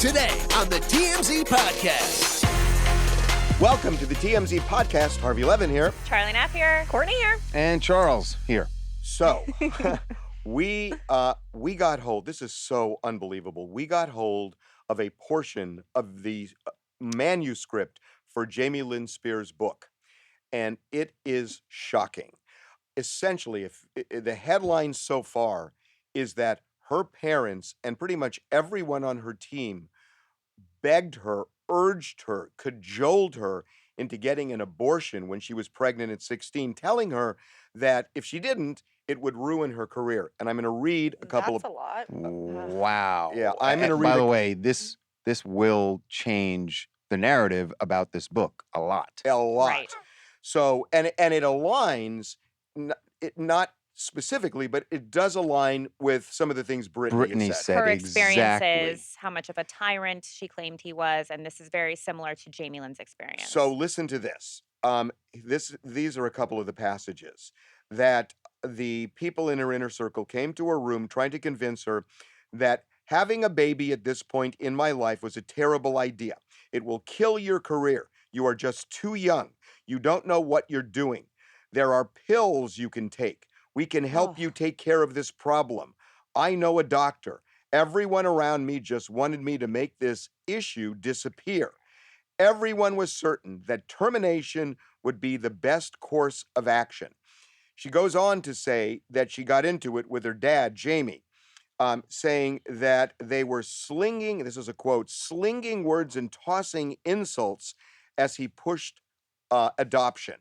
Today on the TMZ Podcast. Welcome to the TMZ Podcast. Harvey Levin here. Charlie Neff here. Courtney here. And Charles here. So, we got hold, this is so unbelievable. We got hold of a portion of the manuscript for Lynn Spears' book, and it is shocking. Essentially, if the headline so far is that her parents and pretty much everyone on her team begged her, urged her, cajoled her into getting an abortion when she was pregnant at 16, telling her that if she didn't, it would ruin her career. And I'm going to read a couple That's a lot. Wow. Yeah, I'm going to read. By the way, this will change the narrative about this book a lot. A lot. Right. So, and it aligns, not specifically, but it does align with some of the things Brittany has said. Her exactly. experiences, how much of a tyrant she claimed he was, and this is very similar to Jamie Lynn's experience. So listen to this. These are a couple of the passages that the people in her inner circle came to her room trying to convince her that having a baby at this point in my life was a terrible idea. It will kill your career. You are just too young. You don't know what you're doing. There are pills you can take. We can help you take care of this problem. I know a doctor. Everyone around me just wanted me to make this issue disappear. Everyone was certain that termination would be the best course of action. She goes on to say that she got into it with her dad, Jamie, saying that they were slinging, this is a quote, slinging words and tossing insults as he pushed adoption.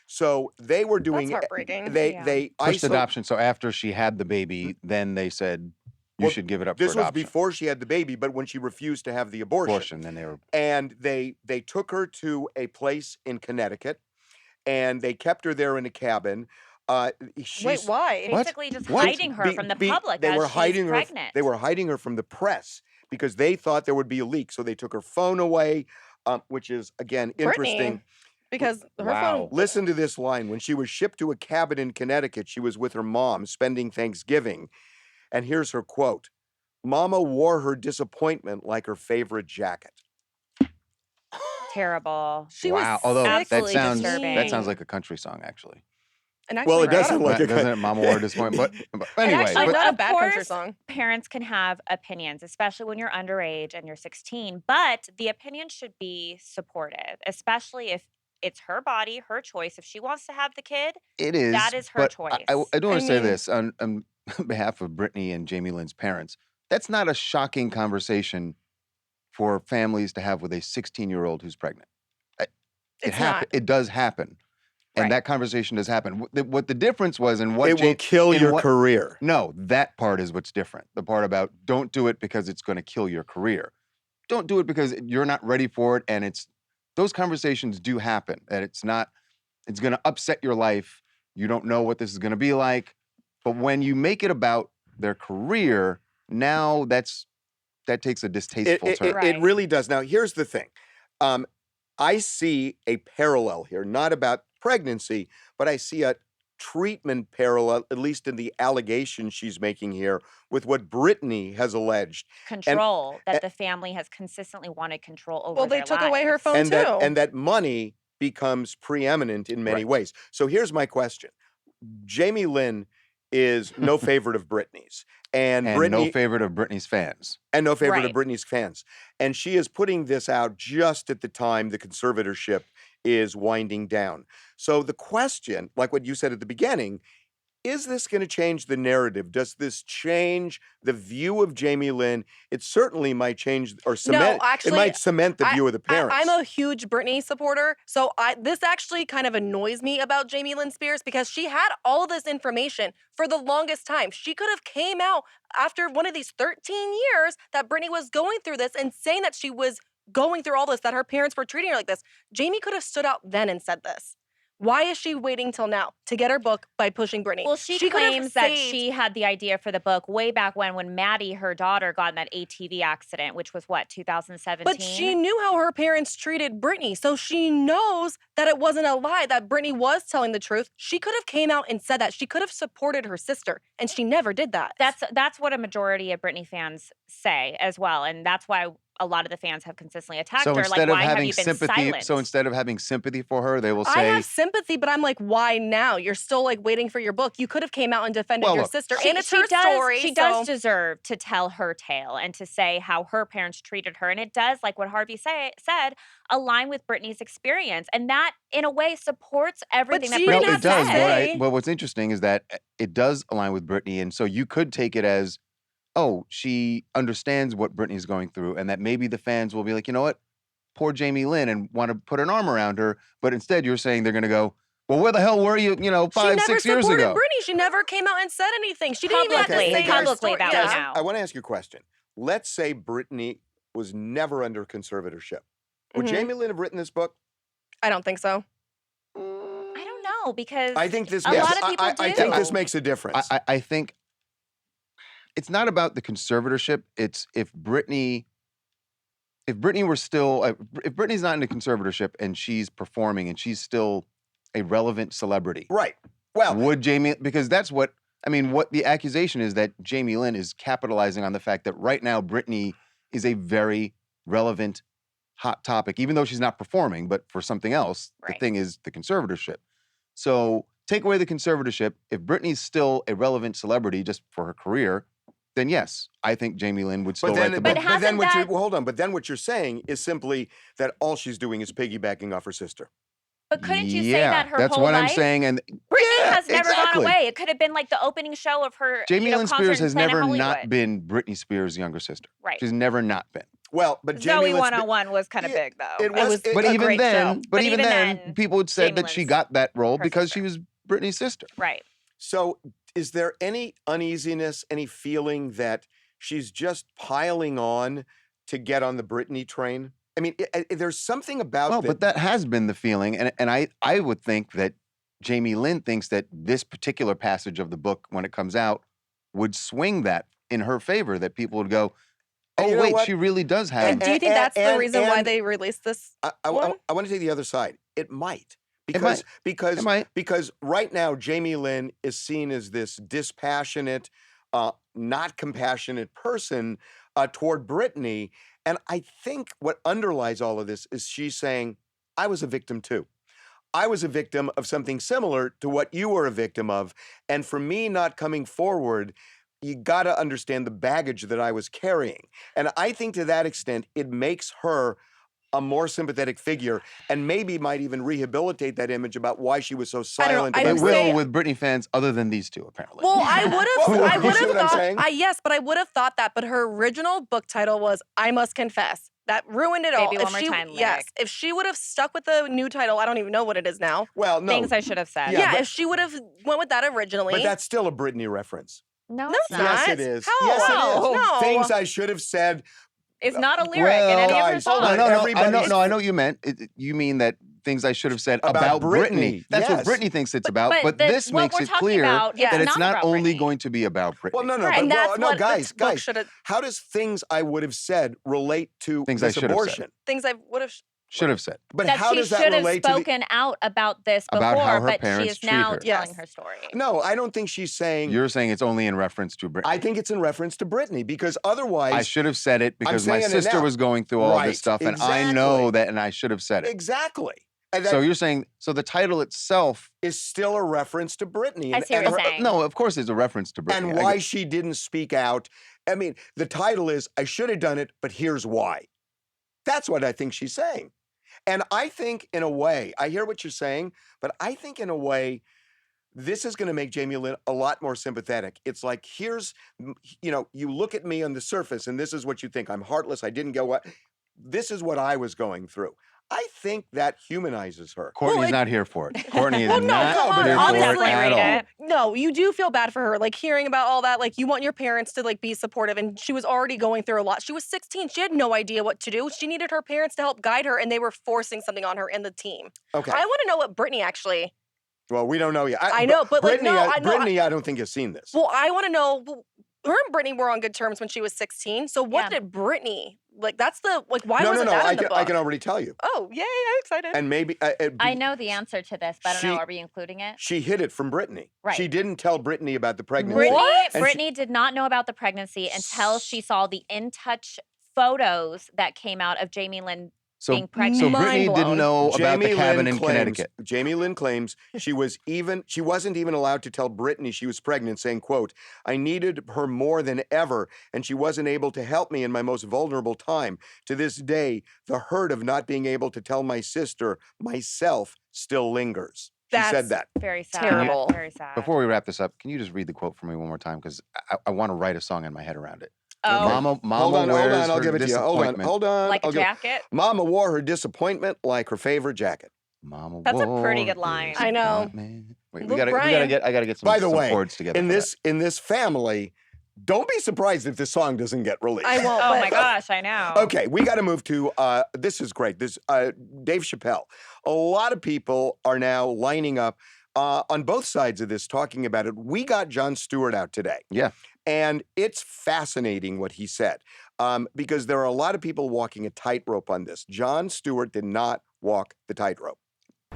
So they were doing. That's heartbreaking. They Pushed adoption. So after she had the baby, then they said you should give it up for adoption. This was before she had the baby, but when she refused to have the abortion. Then they were. And they took her to a place in Connecticut, and they kept her there in a cabin. Wait, why? Basically, just What? hiding her from the public They as were she's hiding pregnant. her. They were hiding her from the press because they thought there would be a leak. So they took her phone away, which is again interesting. Brittany. Because her Wow. phone. Listen to this line. When she was shipped to a cabin in Connecticut, she was with her mom spending Thanksgiving. And here's her quote. Mama wore her disappointment like her favorite jacket. Terrible. She Wow. was Although that absolutely sounds disturbing. like a country song, actually. And Well, it actually, doesn't look like Doesn't it? Mama Wore Disappointment. But anyway. actually, but- not a Of bad country course, song. Parents can have opinions, especially when you're underage and you're 16, but the opinion should be supportive, especially if it's her body, her choice. If she wants to have the kid, It is. that is her but choice. I do want I to say mean- this on behalf of Brittany and Jamie Lynn's parents. That's not a shocking conversation for families to have with a 16-year-old who's pregnant. It's not. It does happen. And Right. that conversation does happen. What the difference was and what It will kill in your what- career. No, that part is what's different. The part about don't do it because it's going to kill your career. Don't do it because you're not ready for it. And those conversations do happen. And it's going to upset your life. You don't know what this is going to be like. But when you make it about their career, now that takes a distasteful turn. It Right. really does. Now, here's the thing. I see a parallel here, not about pregnancy, but I see a treatment parallel, at least in the allegation she's making here, with what Brittany has alleged. Control that the family has consistently wanted control over. Well, they their took away her lives. phone And too. that money becomes preeminent in many Right. ways. So here's my question. Jamie Lynn is no favorite of Brittany's. And Brittany, no favorite of Britney's fans. and no favorite of Right. Brittany's fans. And she is putting this out just at the time the conservatorship is winding down. So the question, like what you said at the beginning, is this going to change the narrative? Does this change the view of Jamie Lynn? It certainly might change or cement. actually, it might cement the view of the parents. I'm a huge Britney supporter, so this actually kind of annoys me about Jamie Lynn Spears because she had all this information for the longest time. She could have came out after one of these 13 years that Britney was going through this and saying that she was going through all this, that her parents were treating her like this. Jamie could have stood out then and said this. Why is she waiting till now to get her book by pushing Britney? Well, she could have claims that saved- she had the idea for the book way back when Maddie, her daughter, got in that ATV accident, which was what, 2017? But she knew how her parents treated Britney, so she knows that it wasn't a lie, that Britney was telling the truth. She could have came out and said that. She could have supported her sister, and she never did that. That's what a majority of Britney fans say as well, and that's why a lot of the fans have consistently attacked So her. instead Like, of why have having you been sympathy, silent? so instead of having sympathy for her, they will I say, have sympathy, but I'm like, why now? You're still like waiting for your book. You could have came out and defended Well, your look, sister, and it's her does, story. She so. does deserve to tell her tale and to say how her parents treated her. And it does, like what Harvey said, align with Brittany's experience. And that, in a way, supports everything that she Brittany didn't no, have it to said. does. say. But what's interesting is that it does align with Brittany. And so you could take it as, oh, she understands what Brittany's going through, and that maybe the fans will be like, you know what, poor Jamie Lynn, and want to put an arm around her. But instead, you're saying they're going to go, well, where the hell were you, She 5, never 6 years supported ago? Brittany. She never came out and said anything. She didn't even have to Publicly, say her publicly story. that yeah. we know. I want to ask you a question. Let's say Brittany was never under conservatorship. Would Mhm. Jamie Lynn have written this book? I don't think so. I don't know, because I think this. a lot of people I do. think this makes a difference. I think it's not about the conservatorship. It's if Brittany were still, if Brittany's not in the conservatorship and she's performing and she's still a relevant celebrity, right. Well, would Jamie, because that's what, I mean, what the accusation is that Jamie Lynn is capitalizing on the fact that right now Brittany is a very relevant hot topic, even though she's not performing, but for something else, Right. the thing is the conservatorship. So take away the conservatorship. If Brittany's still a relevant celebrity just for her career, then yes, I think Jamie Lynn would still write the book. But then what hasn't you're, hold on. But then what you're saying is simply that all she's doing is piggybacking off her sister. But couldn't you say Yeah, that her that's whole what life? I'm saying. And Brittany yeah, has never exactly. gone away. It could have been like the opening show of her Jamie Lynn concert Spears in has Planet never Hollywood. not been Britney Spears' younger sister. Right. She's never not been. Well, but Jamie Zoe Lynn 101 was kind of Yeah, big, though. it was- But a even great then, show. but even then, people had said Jamie that she Lynn's got that role her because sister. she was Britney's sister. Right. So, is there any uneasiness, any feeling that she's just piling on to get on the Britney train? I mean, there's something about Well, but that has been the feeling, and I would think that Jamie Lynn thinks that this particular passage of the book, when it comes out, would swing that in her favor. That people would go, And "Oh, you know wait, what? she really does have." And do you think that's the reason why they released this I one? want to take the other side. It might. It might. Because It might. because right now Jamie Lynn is seen as this dispassionate, not compassionate person toward Brittany, and I think what underlies all of this is she's saying, "I was a victim too. I was a victim of something similar to what you were a victim of, and for me not coming forward." You got to understand the baggage that I was carrying. And I think to that extent, it makes her a more sympathetic figure and maybe might even rehabilitate that image about why she was so silent. I It would about say- will with Britney fans, other than these two, apparently. Well, I would have. Well, I you would see have what I'm thought. saying? Yes, but I would have thought that. But her original book title was "I Must Confess." That ruined it all. Baby One More Time Yes, lyric. if she would have stuck with the new title, I don't even know what it is now. Well, no. Things I should have said. Yeah, Yeah, but- if she would have went with that originally. But that's still a Britney reference. No, No, it's it's not. Yes, not. it is. How? Yes, it No. is. No. Things I should have said. It's not a lyric in any of her guys, songs. hold on. No, I know Everybody's- what you meant. You mean that things I should have said About about Britney. Britney, That's yes. what Britney thinks it's about. But the- this what makes we're it talking clear about, Yeah. that it's not not about only Britney. going to be about Britney. Well, no, Right. but and that's no, what guys, the book guys. should have. How does things I would have said relate to Things I this should have said. abortion? Things I would have. Should have said. But That how she does that should have relate to the? spoken out about this before, About how her but she parents is treat now her. telling Yes. her story. No, I don't think she's saying. You're saying it's only in reference to Britney. I think it's in reference to Britney because otherwise, I should have said it because my saying it sister now. was going through all Right, this stuff, and I know that, and I should have said it. exactly. And that So you're saying, so the title itself, is still a reference to Britney. I see what you're saying. no, of course, it's a reference to Britney. And I why get- she didn't speak out. I mean, the title is "I should have done it, but here's why." That's what I think she's saying. And I think, in a way, I hear what you're saying, but I think, in a way, this is going to make Jamie Lynn a lot more sympathetic. It's like, here's, you look at me on the surface, and this is what you think. I'm heartless. I didn't go what. This is what I was going through. I think that humanizes her. Courtney's not here for it. Courtney is Well, no, not come on, here for honestly, it at all. Rate it. No, you do feel bad for her. Like hearing about all that, like you want your parents to like be supportive, and she was already going through a lot. She was 16. She had no idea what to do. She needed her parents to help guide her, and they were forcing something on her and the team. Okay. I want to know what Britney actually. Well, we don't know yet. I know, but, like, Britney, no, I know- Britney, I don't think has seen this. Well, I want to know. Her and Britney were on good terms when she was 16. So what Yeah. did Britney like? That's the like. Why no, wasn't no, no. that in the book? I can already tell you. Oh, yay! I'm excited. And maybe I know the answer to this, but I don't know. She- Are we including it? she hid it from Britney. Right. She didn't tell Britney about the pregnancy. Brittany, What? And Brittany did not know about the pregnancy until she saw the In Touch photos that came out of Jamie Lynn being pregnant. So Mind Brittany blown. didn't know about the cabin in claims, Connecticut. Jamie Lynn claims she wasn't even allowed to tell Brittany she was pregnant, saying, quote, "I needed her more than ever, and she wasn't able to help me in my most vulnerable time. To this day, the hurt of not being able to tell my sister myself still lingers." She said That's that. Very sad. terrible. Very sad. Before we wrap this up, can you just read the quote for me one more time? Because I want to write a song in my head around it. Oh, Mama Hold on, wears I'll her give it to you. disappointment. Hold on. like a I'll give it- jacket. Mama wore her disappointment like her favorite jacket. Mama That's a wore pretty her good line. I know. disappointment. Wait, Look, Brian. I gotta get some, By the some way, chords together. in for this family, don't be surprised if this song doesn't get released. I won't. Oh but my gosh, I know. Okay, we got to move to this is great. This Dave Chappelle. A lot of people are now lining up on both sides of this talking about it. We got Jon Stewart out today. Yeah. And it's fascinating what he said because there are a lot of people walking a tightrope on this. Jon Stewart did not walk the tightrope.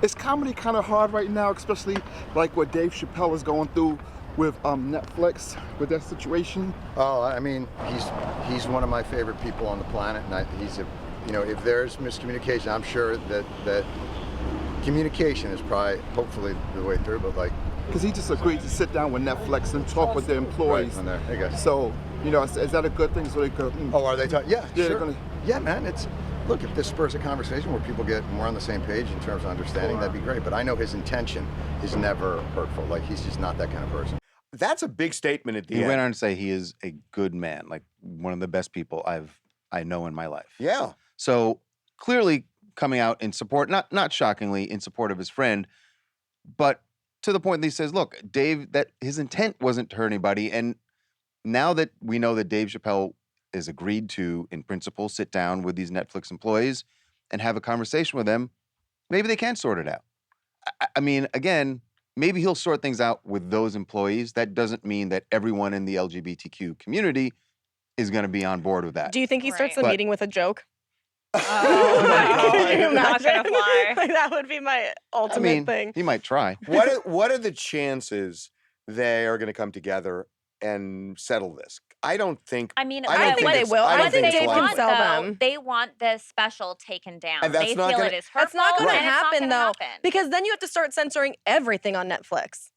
Is comedy kind of hard right now, especially like what Dave Chappelle is going through with Netflix, with that situation? Oh, I mean, he's one of my favorite people on the planet, and if there's miscommunication, I'm sure that communication is probably, hopefully, the way through, but like... Because he just agreed to sit down with Netflix and talk with their employees. Right, there you go. So, is that a good thing? So they could... Oh, are they talking? Yeah, Yeah, sure. Yeah, man, look, if this spurs a conversation where people get more on the same page in terms of understanding, that'd be great. But I know his intention is never hurtful. Like, he's just not that kind of person. That's a big statement at the He end. went on to say he is a good man, like one of the best people I know in my life. Yeah. So clearly coming out in support, not shockingly, in support of his friend, but to the point that he says, look, Dave, that his intent wasn't to hurt anybody. And now that we know that Dave Chappelle is agreed to, in principle, sit down with these Netflix employees and have a conversation with them, maybe they can sort it out. I mean, again, maybe he'll sort things out with those employees. That doesn't mean that everyone in the LGBTQ community is going to be on board with that. Do you think he starts the But- meeting with a joke? Oh my God. Can you Not gonna imagine? fly. Like, that would be my ultimate thing. He might try. What are the chances they are going to come together and settle this? I don't think. I mean, I don't think they it's- will. I I don't think think Dave it's can likely. sell though, them. they want this special taken down. And that's They not feel gonna- it is hurtful. That's not going and to it's not happen, gonna though, happen. because then you have to start censoring everything on Netflix.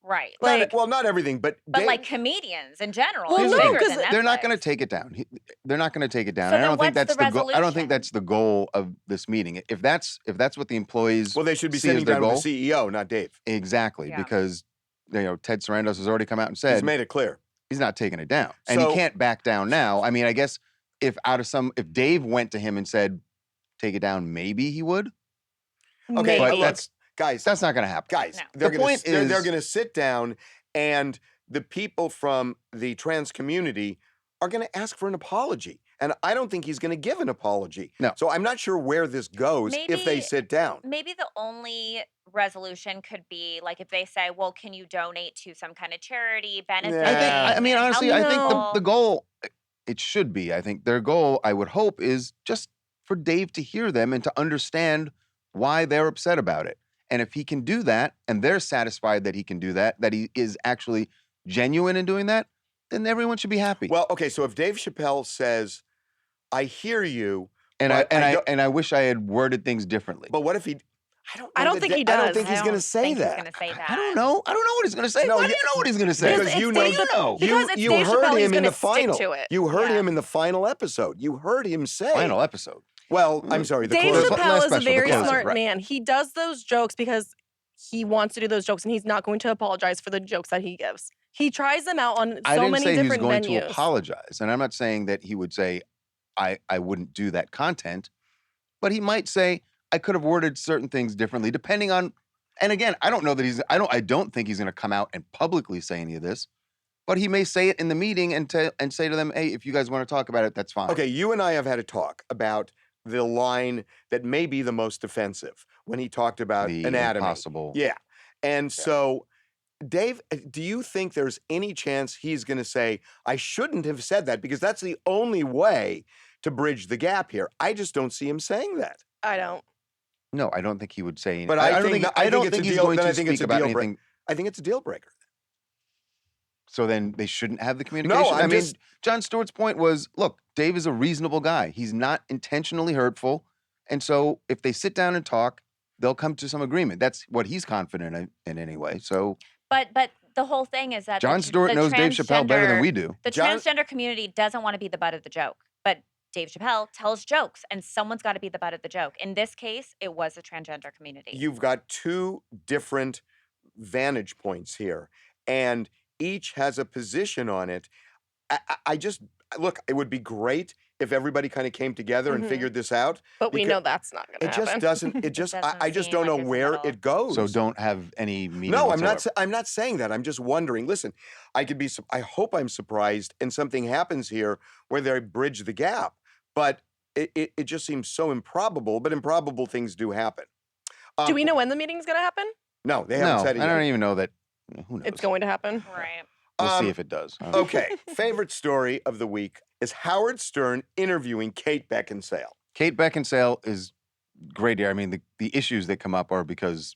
Right. Like, not everything, but But like comedians in general, Well, it's no, bigger 'cause than They're not going to Netflix. take it down. They're not going to take it down. So I then don't think what's that's the the goal. I don't think resolution? that's the goal of this meeting. If that's what the employees well, they should be see as sitting their down goal, with the CEO, not Dave. exactly, Yeah. because Ted Sarandos has already come out and said He's made it clear. he's not taking it down, and So- he can't back down now. I mean, I guess if Dave went to him and said, "Take it down," maybe he would. Okay, But look, that's guys, not going to happen. guys, No. they're The going point to they're is- going to sit down, and the people from the trans community are going to ask for an apology, and I don't think he's going to give an apology. No. So I'm not sure where this goes if they Maybe- sit down. Maybe the only resolution could be like if they say, well, can you donate to some kind of charity benefit? Yeah. I mean, and honestly, help I think people? the goal, it should be, I think their goal, I would hope, is just for Dave to hear them and to understand why they're upset about it. And if he can do that, and they're satisfied that he can do that he is actually genuine in doing that, then everyone should be happy. Well, okay, so if Dave Chappelle says, "I hear you," and but I wish I had worded things differently. but what if he? I don't think he I don't does. think he's I going to don't say think that. He's gonna say that. I don't know. I don't know what he's going to say. No, Why do you know what he's going to say? Because Because you it's know, Dave Chappelle. you, Because it's you Dave heard Chappelle, he's him in the gonna stick final. to it. You heard Yeah. him in the final episode. You heard him say. Final episode. Well, I'm sorry. The Dave close- Not Chappelle is a special, the very closer, smart right. man. He does those jokes because he wants to do those jokes, and he's not going to apologize for the jokes that he gives. He tries them out on I so didn't many say he was different going venues. to apologize, and I'm not saying that he would say, I wouldn't do that content, but he might say, I could have worded certain things differently, depending on. And again, I don't know that I don't think he's going to come out and publicly say any of this, but he may say it in the meeting and say to them, hey, if you guys want to talk about it, that's fine. Okay, you and I have had a talk about the line that may be the most offensive when he talked about The anatomy. impossible. Yeah. And so, Dave, do you think there's any chance he's going to say, I shouldn't have said that? Because that's the only way to bridge the gap here. I just don't see him saying that. I don't. No, I don't think he would say anything. But I don't think think that- I I don't think it's think a he's deal- going then to I think speak it's a about deal break- anything. I think it's a deal breaker. So then they shouldn't have the communication? I'm I mean, just- Jon Stewart's point was, look, Dave is a reasonable guy. He's not intentionally hurtful. And so if they sit down and talk, they'll come to some agreement. That's what he's confident in anyway. So But the whole thing is that Jon Stewart knows Dave Chappelle better than we do. The transgender community doesn't want to be the butt of the joke, but Dave Chappelle tells jokes, and someone's got to be the butt of the joke. In this case, it was the transgender community. You've got two different vantage points here, and each has a position on it. I just look. It would be great if everybody kind of came together and figured this out. But we know that's not going to It happen. just doesn't. It just. I just don't know where it goes. So don't have any meeting. No, whatsoever. I'm not saying that. I'm just wondering. Listen, I hope I'm surprised and something happens here where they bridge the gap. But it just seems so improbable. But improbable things do happen. Do we know when the meeting's going to happen? No, they haven't said it I yet. don't even know that. Who knows? It's going to happen. Right. We'll see if it does. Okay. Favorite story of the week is Howard Stern interviewing Kate Beckinsale. Kate Beckinsale is great here. I mean, the issues that come up are because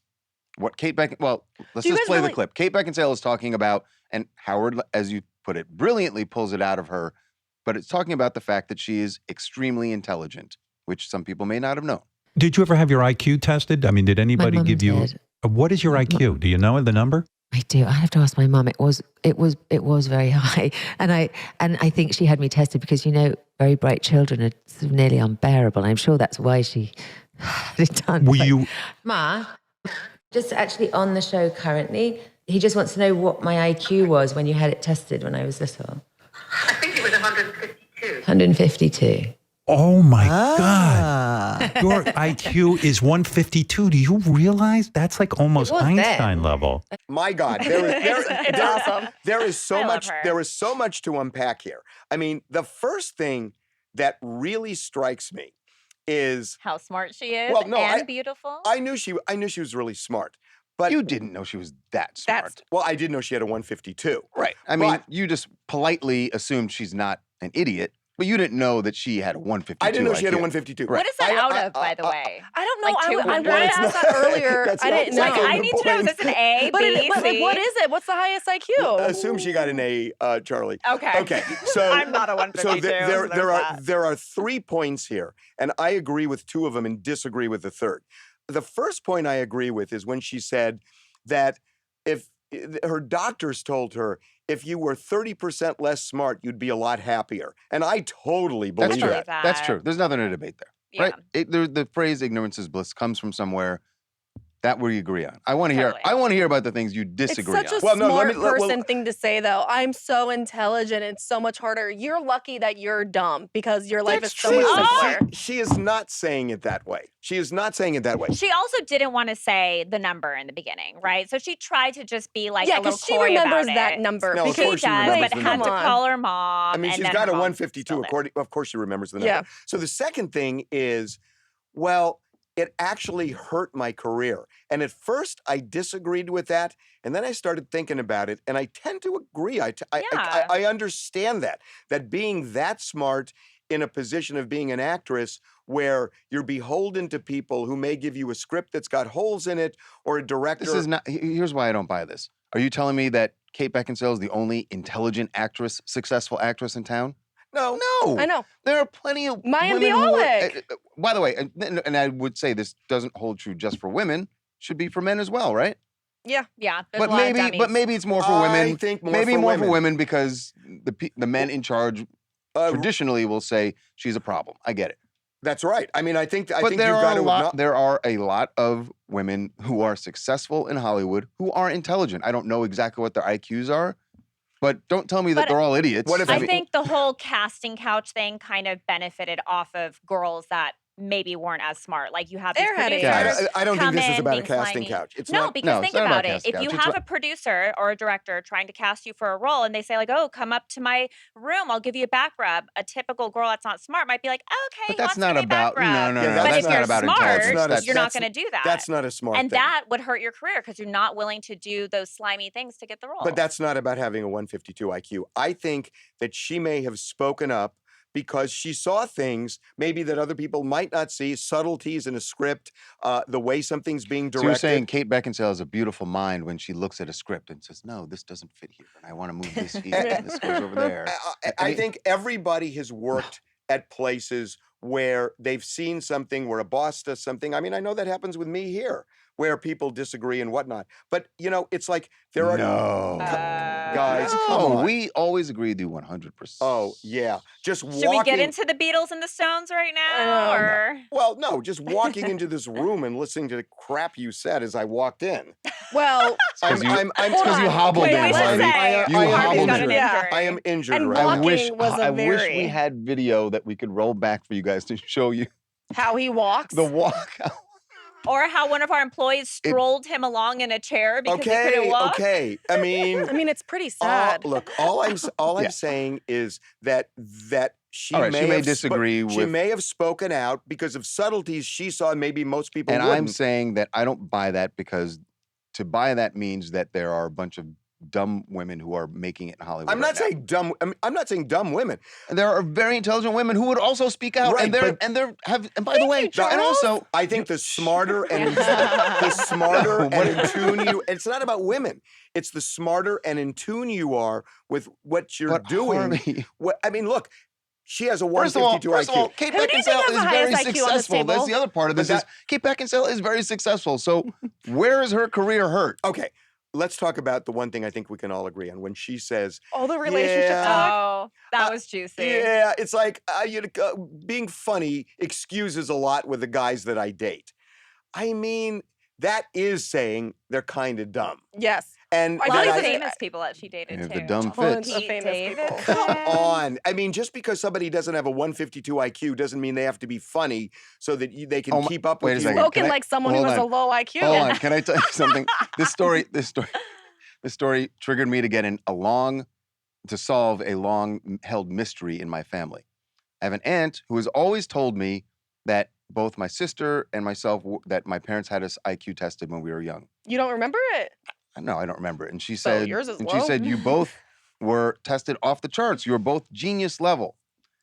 what Kate Well, let's Do you just guys play the really- clip. Kate Beckinsale is talking about, and Howard, as you put it, brilliantly pulls it out of her, but it's talking about the fact that she is extremely intelligent, which some people may not have known. Did you ever have your IQ tested? I mean, did anybody mum give you? did. What is your IQ? Do you know the number? I do. I have to ask my mum. It was very high, and I think she had me tested because very bright children are sort of nearly unbearable. I'm sure that's why she had it done. Were you? Ma, just actually on the show currently. He just wants to know what my IQ was when you had it tested when I was little. I think it was 152. 152. Oh my God! Your IQ is 152. Do you realize that's like almost It was then. Einstein level? My God, It's awesome. there is so I love much. her. There is so much to unpack here. I mean, the first thing that really strikes me is How smart she is Well, no, and beautiful. I knew she was really smart, but You didn't know she was that smart. well, I did know she had a 152. Right. I mean, But- you just politely assumed she's not an idiot, but you didn't know that she had a 152 I didn't know she had a IQ. 152. What is that out of, by the way? I don't know. Like I 200? wanted to ask that earlier. That's I not- didn't know. that's Like, not I the need to know, is point. this an A, But, B, but like, C? what is it? What's the highest IQ? Assume she got an A, Charlie. Okay. Okay. So I'm not a 152. So so there's there are 3 points here, and I agree with 2 of them and disagree with the third. The first point I agree with is when she said that if her doctors told her if you were 30% less smart, you'd be a lot happier, and I totally believe That's true. that. That's true. There's nothing to debate there. Yeah. Right? The phrase "ignorance is bliss" comes from somewhere that we agree on. I want to Totally. hear. I want to hear about the things you It's disagree such on. a Well, no, let smart me- let- well- person thing to say, though. I'm so intelligent. It's so much harder. You're lucky that you're dumb because your life That's is so much true. simpler. She is not saying it that way. She is not saying it that way. She also didn't want to say the number in the beginning, right? So she tried to just be like Yeah, a little because she coy remembers about that it. number. No, of She course does, she remembers but the had number. to call her mom. I mean, and she's then got her a mom 152. spilled it. Of course, she remembers the number. Yeah. So the second thing is, well, it actually hurt my career. And at first, I disagreed with that, and then I started thinking about it, and I tend to agree. Yeah. I understand that being that smart in a position of being an actress where you're beholden to people who may give you a script that's got holes in it, or a director. This is not. Here's why I don't buy this. Are you telling me that Kate Beckinsale is the only intelligent actress, successful actress in town? No. No. I know. There are plenty of Maya women who are- Bialik. by the way, and I would say this doesn't hold true just for women. Should be for men as well, right? Yeah, there's But a lot of maybe, dummies. it's more for I women. think more maybe for more women. for women because the men in charge Uh, traditionally will say she's a problem. I get it. That's right. I mean, I think But you've there got are to a lot. There are a lot of women who are successful in Hollywood who are intelligent. I don't know exactly what their IQs are, but don't tell me that But they're all idiots. What if I mean- think the whole casting couch thing kind of benefited off of girls that maybe weren't as smart. Like you have these Airheading. producers I don't think come this is in about a being casting slimy. couch. It's No, not. because No, think it's not about about it. casting If you couch. It's have what- a producer or a director trying to cast you for a role and they say like, "Oh, come up to my room, I'll give you a back rub." A typical girl that's not smart might be like, "Okay, But he that's wants to not give me a about. back No, rub." no, Yeah, no. that's But That's if not you're about smart, intelligence. you're not That's- going to do that. That's not a smart and thing. that would hurt your career because you're not willing to do those slimy things to get the role. But that's not about having a 152 IQ. I think that she may have spoken up because she saw things maybe that other people might not see, subtleties in a script, the way something's being directed. So you're saying Kate Beckinsale has a beautiful mind when she looks at a script and says, no, this doesn't fit here, and I want to move this here, and this goes over there. I think everybody has worked at places where they've seen something, where a boss does something. I mean, I know that happens with me here, where people disagree and whatnot. But, you know, it's like there are... No. Guys, come No, on. we always agree with you 100%. Oh, yeah. Just walking... Should we get into the Beatles and the Stones right now? Or... Well, no, just walking into this room and listening to the crap you said as I walked in. Well, It's I'm because you hobbled Wait, in, we should Harvey. say You Harvey's hobbled got in. an Yeah. injury. I am injured And right now. walking was a I wish very- we had video that we could roll back for you guys to show you how he walks. the walk. Or how one of our employees strolled him along in a chair because he couldn't walk. Okay. I mean, it's pretty sad. look, all I'm Yeah. saying is that she All right, may she may have disagree she with- may have spoken out because of subtleties she saw. Maybe most people And wouldn't. I'm saying that I don't buy that, because to buy that means that there are a bunch of dumb women who are making it in Hollywood. I'm not right now. saying dumb. I'm not saying dumb women. And there are very intelligent women who would also speak out, Right, and they're but- and by the way, and Charles. also I think the smarter and the smarter and in tune you. It's not about women. It's the smarter and in tune you are with what you're But doing. Harvey- I mean, look. She has a First of all, 152 IQ. Kate Who do you think Beckinsale has is the very highest IQ on this successful. That's table? the other part of this. But Is Kate Beckinsale is very successful. So where is her career hurt? Okay, let's talk about the one thing I think we can all agree on. When she says, All the relationship Yeah. talk. Oh, that was juicy. yeah, it's like being funny excuses a lot with the guys that I date. I mean, that is saying they're kind of dumb. Yes. And I A that lot feel of like I- famous people that she dated If too. the dumb Tons fits. of Pete famous people. Davidson. Come on. I mean, just because somebody doesn't have a 152 IQ doesn't mean they have to be funny so that they can Oh my- keep up wait with a you. second. Spoken Can I- like someone who hold has a on. low IQ. Hold on, can I tell you something? This story triggered me to get to solve a long-held mystery in my family. I have an aunt who has always told me that both my sister and myself, that my parents had us IQ tested when we were young. You don't remember it? No, I don't remember it. And she So said, yours is and she low. said you both were tested off the charts. You were both genius level.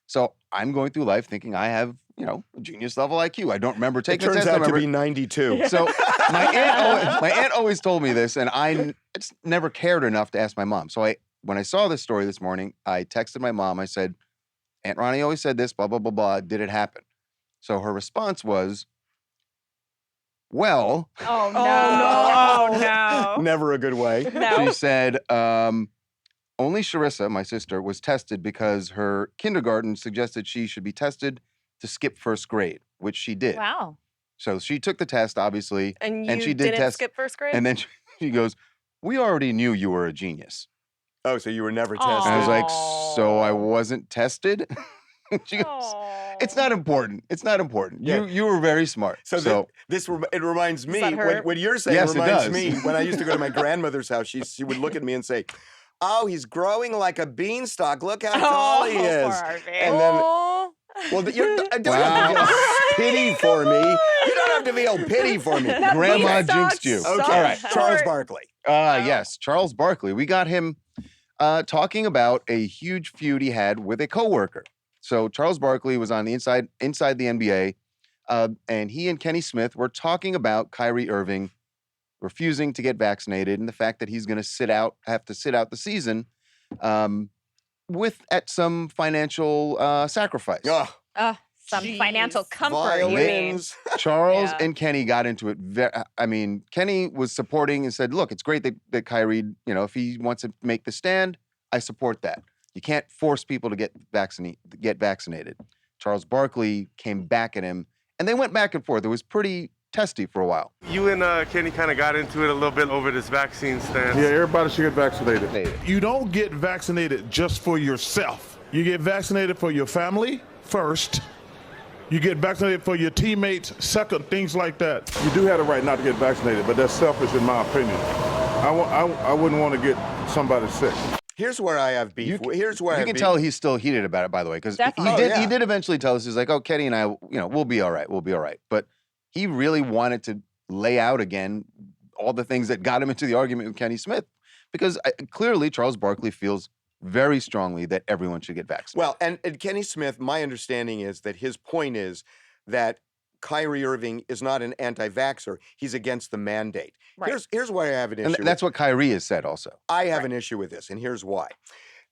So I'm going through life thinking I have, a genius level IQ. I don't remember It taking a turns test. I out to remember- be 92. So my aunt always told me this, and I just never cared enough to ask my mom. So when I saw this story this morning, I texted my mom. I said, Aunt Ronnie always said this, blah, blah, blah, blah. Did it happen? So her response was, well, Oh no! no. Oh no! Never a good way. No. she said, only Sharissa, my sister, was tested because her kindergarten suggested she should be tested to skip first grade, which she did. Wow. So she took the test, obviously, And you and she did didn't test, skip first grade? and then she goes, we already knew you were a genius. Oh, so you were never Aw. tested. And I was like, so I Aw. wasn't tested? She goes, it's not important. It's not important. Yeah. You were very smart. So it reminds me, that hurt? what you're saying Yes, it reminds does. me, when I used to go to my grandmother's house, she would look at me and say, oh, he's growing like a beanstalk. Look how tall he Oh, is. poor Harvey. And then, Aw. well, don't have to feel pity for me. You don't have to feel pity for me. That Grandma beanstalk jinxed you. sucks. Okay, All right. Charles Barkley. Yes, Charles Barkley. We got him talking about a huge feud he had with a coworker. So Charles Barkley was on the inside the NBA, and he and Kenny Smith were talking about Kyrie Irving refusing to get vaccinated and the fact that he's going to have to sit out the season at some financial sacrifice. Oh, Some Jeez. financial comfort. You mean? violins. Charles Yeah. and Kenny got into it. Kenny was supporting and said, look, it's great that Kyrie, if he wants to make the stand, I support that. You can't force people to get vaccinated. Charles Barkley came back at him, and they went back and forth. It was pretty testy for a while. You and Kenny kind of got into it a little bit over this vaccine stance. Yeah, everybody should get vaccinated. You don't get vaccinated just for yourself. You get vaccinated for your family first. You get vaccinated for your teammates second, things like that. You do have the right not to get vaccinated, but that's selfish in my opinion. I wouldn't want to get somebody sick. Here's where I have beef. Here's where I You have can beef. tell he's still heated about it, by the way, because Definitely. he did eventually tell us, he's like, oh, Kenny and I, we'll be all right. We'll be all right. But he really wanted to lay out again all the things that got him into the argument with Kenny Smith, because clearly Charles Barkley feels very strongly that everyone should get vaccinated. Well, and Kenny Smith, my understanding is that his point is that Kyrie Irving is not an anti-vaxxer. He's against the mandate. Right. Here's why I have an issue. And that's what Kyrie has said also. I have an issue with this, and here's why.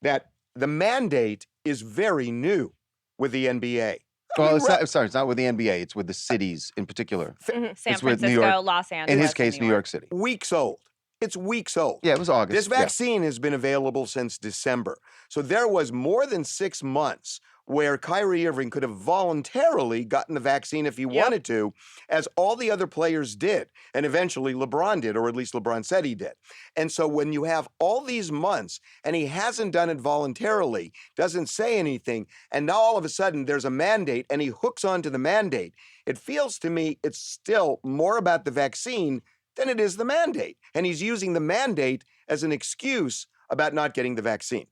That the mandate is very new with the NBA. Well, it's not with the NBA. It's with the cities in particular. San It's with Francisco, New York, Los Angeles. in his case, New York City. Weeks old. It's weeks old. Yeah, it was August. This vaccine has been available since December. So there was more than 6 months where Kyrie Irving could have voluntarily gotten the vaccine if he wanted to, as all the other players did. And eventually LeBron did, or at least LeBron said he did. And so when you have all these months and he hasn't done it voluntarily, doesn't say anything, and now all of a sudden there's a mandate and he hooks onto the mandate, it feels to me it's still more about the vaccine than it is the mandate. And he's using the mandate as an excuse about not getting the vaccine.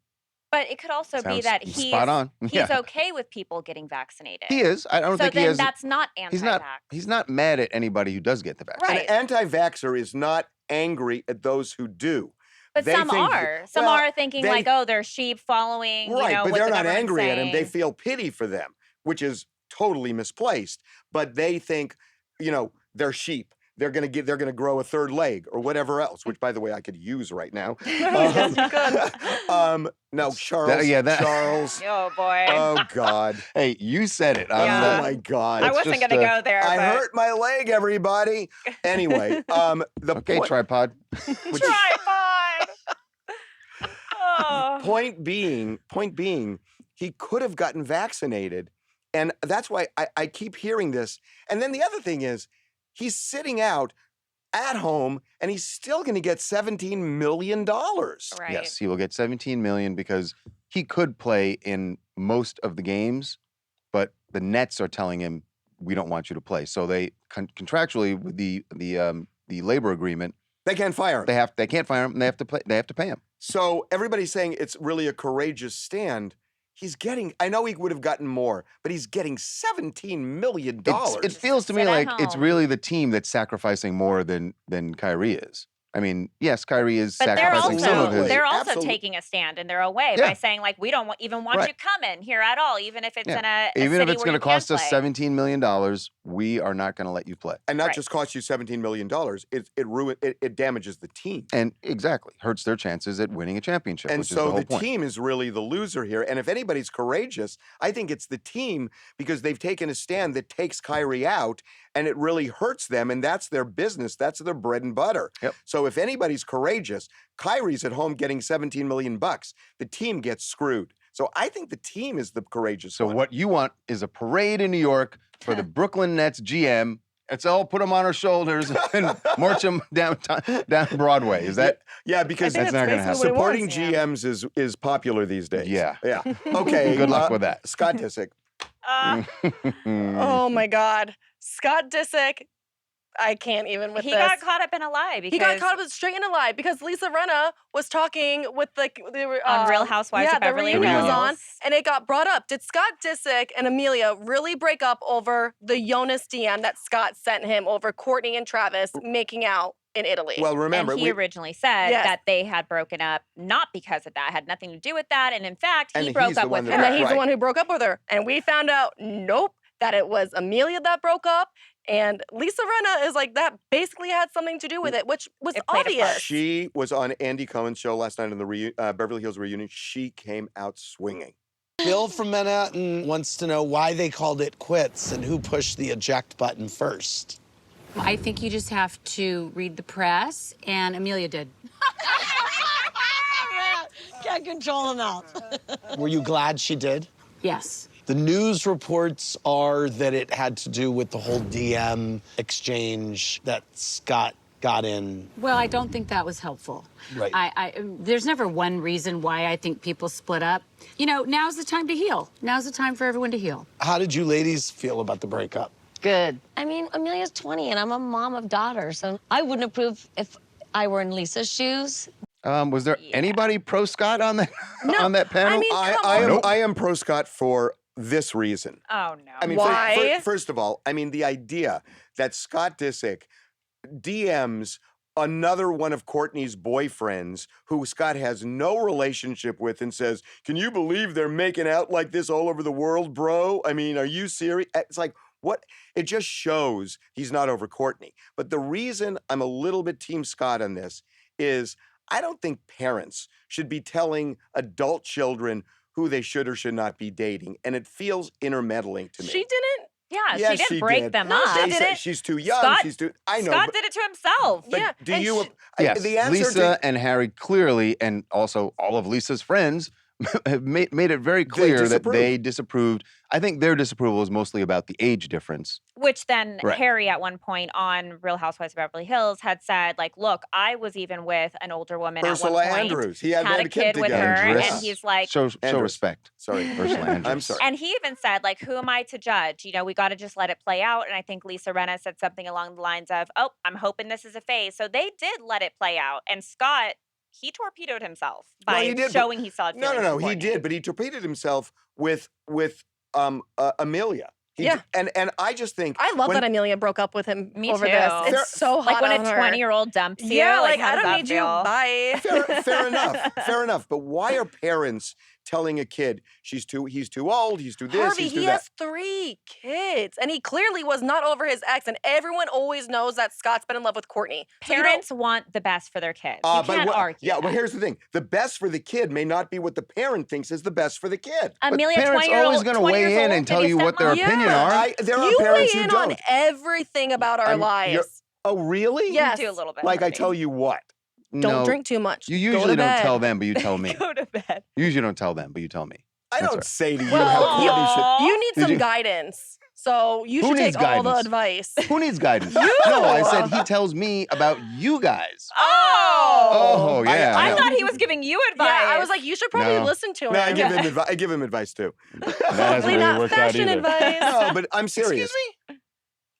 But it could also be Sounds that he's spot on. he's okay with people getting vaccinated. He is. I don't so think then he has. that's not anti-vax. He's not mad at anybody who does get the vaccine. Right. An anti-vaxxer is not angry at those who do. But They some think- are. Some well, are thinking they- like, oh, they're sheep following, Right, you know, but what they're the not government's angry at him. They saying. feel pity for them, which is totally misplaced. But they think, you know, they're sheep. They're gonna grow a third leg or whatever else. Which, by the way, I could use right now. Yes, you could. No, Charles. Charles. Oh boy. Oh God. Hey, you said it. Yeah. Oh my God. I wasn't gonna go there. I but... hurt my leg, everybody. Anyway, the Okay, point, tripod. Tripod. Oh. point being, he could have gotten vaccinated, and that's why I keep hearing this. And then the other thing is, he's sitting out at home, and he's still going to get $17 million. Right. Yes, he will get $17 million because he could play in most of the games, but the Nets are telling him we don't want you to play. So they contractually with the labor agreement, They can't fire him. they can't fire him and they have to pay him. So everybody's saying it's really a courageous stand. He's getting, I know he would have gotten more, but he's getting $17 million. It feels to me Sit at like it's home. really the team that's sacrificing more than Kyrie is. I mean, yes, Kyrie is But sacrificing some of his. they're also Absolutely. taking a stand in their own way Yeah. by saying like, we don't even want Right. you coming here at all, even if it's Yeah. in a Even city if it's going to cost us play. $17 million, we are not going to let you play. And not Right. just cost you $17 million, it damages the team. And exactly, hurts their chances at winning a championship, And which is so the whole the point. team is really the loser here. And if anybody's courageous, I think it's the team, because they've taken a stand that takes Kyrie out and it really hurts them. And that's their business. That's their bread and butter. Yep. So if anybody's courageous, Kyrie's at home getting $17 million. The team gets screwed. So I think the team is the courageous So one. what you want is a parade in New York for the Brooklyn Nets GM. Let's all put them on our shoulders and march them down Broadway. Is that? Yeah, because I think That's not gonna basically what he supporting wants, yeah. GMs is popular these days. Yeah. Yeah. Okay. Good luck with that. Scott Disick. Oh my God. Scott Disick. I can't even with He this. got caught up in a lie because He got caught up straight in a lie because Lisa Rinna was talking with they were on Real Housewives yeah, of Beverly the reunion was on, Hills. and it got brought up. Did Scott Disick and Amelia really break up over the Jonas DM that Scott sent him over Courtney and Travis making out in Italy? Well, remember, and he originally said Yes. that they had broken up not because of that, had nothing to do with that, and in fact, And he broke he's the up one with that- her. and that he's the Right. one who broke up with her. And we found out, nope, that it was Amelia that broke up. And Lisa Rinna is like, that basically had something to do with it, which was It played a part. obvious. She was on Andy Cohen's show last night on the Beverly Hills reunion. She came out swinging. Bill from Manhattan wants to know why they called it quits and who pushed the eject button first. I think you just have to read the press, and Amelia did. Can't control them out. Were you glad she did? Yes. The news reports are that it had to do with the whole DM exchange that Scott got in. Well, I don't think that was helpful. Right. There's never one reason why I think people split up. You know, now's the time to heal. Now's the time for everyone to heal. How did you ladies feel about the breakup? Good. I mean, Amelia's 20 and I'm a mom of daughters, so I wouldn't approve if I were in Lisa's shoes. Was there anybody pro Scott on that on that panel? I mean, I am pro Scott for this reason. Oh no. I mean, Why? First of all, I mean, the idea that Scott Disick DMs another one of Courtney's boyfriends who Scott has no relationship with and says, "Can you believe they're making out like this all over the world, bro? I mean, are you serious?" It's like, what? It just shows he's not over Courtney. But the reason I'm a little bit Team Scott on this is I don't think parents should be telling adult children who they should or should not be dating. And it feels intermeddling to me. She didn't. Yeah, Yes, she didn't break did. them No, up. she They said didn't. she's too young. Scott- She's too. I know. Scott but, did it to himself. but Yeah, do and you? Yes, The answer Lisa to, and Harry clearly, and also all of Lisa's friends, have made it very clear that disapprove. they disapproved. I think their disapproval is mostly about the age difference. Which then Right. Harry at one point on Real Housewives of Beverly Hills had said, like, look, I was even with an older woman Ursula at one point. Andrews. He had had a kid with together. her, Andress. and he's like, Show Andrews. respect. Sorry, Ursula Andrews. I'm sorry. and he even said, like, who am I to judge? You know, we got to just let it play out. And I think Lisa Rinna said something along the lines of, oh, I'm hoping this is a phase. So they did let it play out. And Scott, he torpedoed himself Well, by he did, but- showing he saw No, feelings for he Courtney. did, but he torpedoed himself with Amelia. Yeah. And I just think I love when- that Amelia broke up with him Me over too. this. Fair- It's so hot Like when on a her. 20-year-old dumps you. Yeah, like how I does don't that need you. feel? Bye. Fair enough. Fair enough. But why are parents telling a kid he's too old, he's too this, Harvey, he's too he that? has 3 kids, and he clearly was not over his ex. And everyone always knows that Scott's been in love with Courtney. So you don't- Parents want the best for their kids. You But can't argue. yeah, that. well, here's the thing. The best for the kid may not be what the parent thinks is the best for the kid. Amelia, but parents 20-year-old, always going to 20 weigh years in old, and tell maybe you what their Yeah. opinion are. There are you parents weigh who in don't. on everything about our you're- lives. Oh, really? Yes. You do a little bit. Like I Harvey. tell you what. Don't No, drink too much. You Go usually to don't bed. tell them, but you tell me. Go to bed. You usually don't tell them, but you tell me. I That's don't right. say to you Well, how Courtney should. You need Did some you- guidance. So you Who should needs take all the guidance? advice. Who needs guidance? You! No, I said he tells me about you guys. Oh! Oh, yeah. I I know. thought he was giving you advice. Yeah, I was like, you should probably No. listen to him. No, I give him advice too. That hasn't Probably really not worked out fashion either. advice. No, but I'm serious. Excuse me?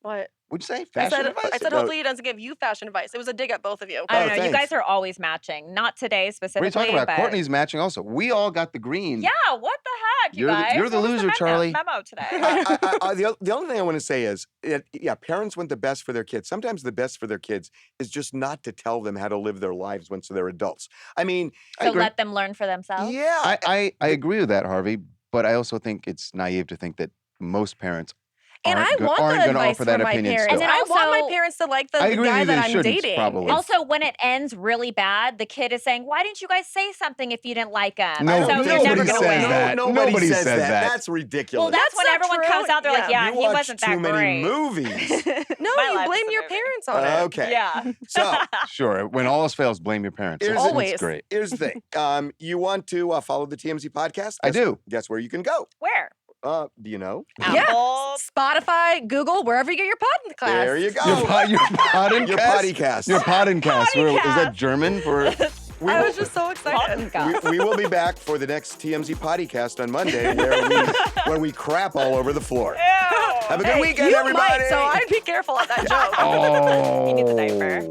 What? What'd you say? I Fashion said, advice? I said No. hopefully he doesn't give you fashion advice. It was a dig at both of you. I don't Oh, know. You thanks. guys are always matching. Not today What specifically. are you talking about? But... Courtney's matching also. We all got the green. Yeah, what the heck, you You're the- guys? you're the What was loser, memo- Charlie. Memo today. The only thing I want to say is, yeah, parents want the best for their kids. Sometimes the best for their kids is just not to tell them how to live their lives once they're adults. I mean, So let them learn for themselves. yeah, I agree with that, Harvey, but I also think it's naive to think that most parents And I aren't want going the to advice offer for that my opinion parents. still. And then I want my also- parents to like the I agree guy with you, that they I'm shouldn't, dating. probably. Also, when it ends really bad, the kid is saying, "Why didn't you guys say something if you didn't like him?" No, so you're nobody never gonna says win. that. Nobody Nobody says says that. That's ridiculous. Well, that's when not everyone true. comes out. They're like, Yeah. "Yeah, you he watch wasn't too that many great." movies. No, My you life blame is a your movie. parents on it. Okay. Yeah. So Sure. When all else fails, blame your parents. Here's- That's Always. great. here's the thing. You want to follow the TMZ podcast? I do. Guess where you can go? Where? Do you know? Yeah. Apple. Spotify, Google, wherever you get your podcast. There you go. Your podcast? Your podcast. Your podcast. Is that Podcast. German for? We I will- was just so excited. we will be back for the next TMZ podcast on Monday where we crap all over the floor. Have a good Hey, weekend, you everybody. might, so I'd be careful at that joke. Oh. He needs a diaper.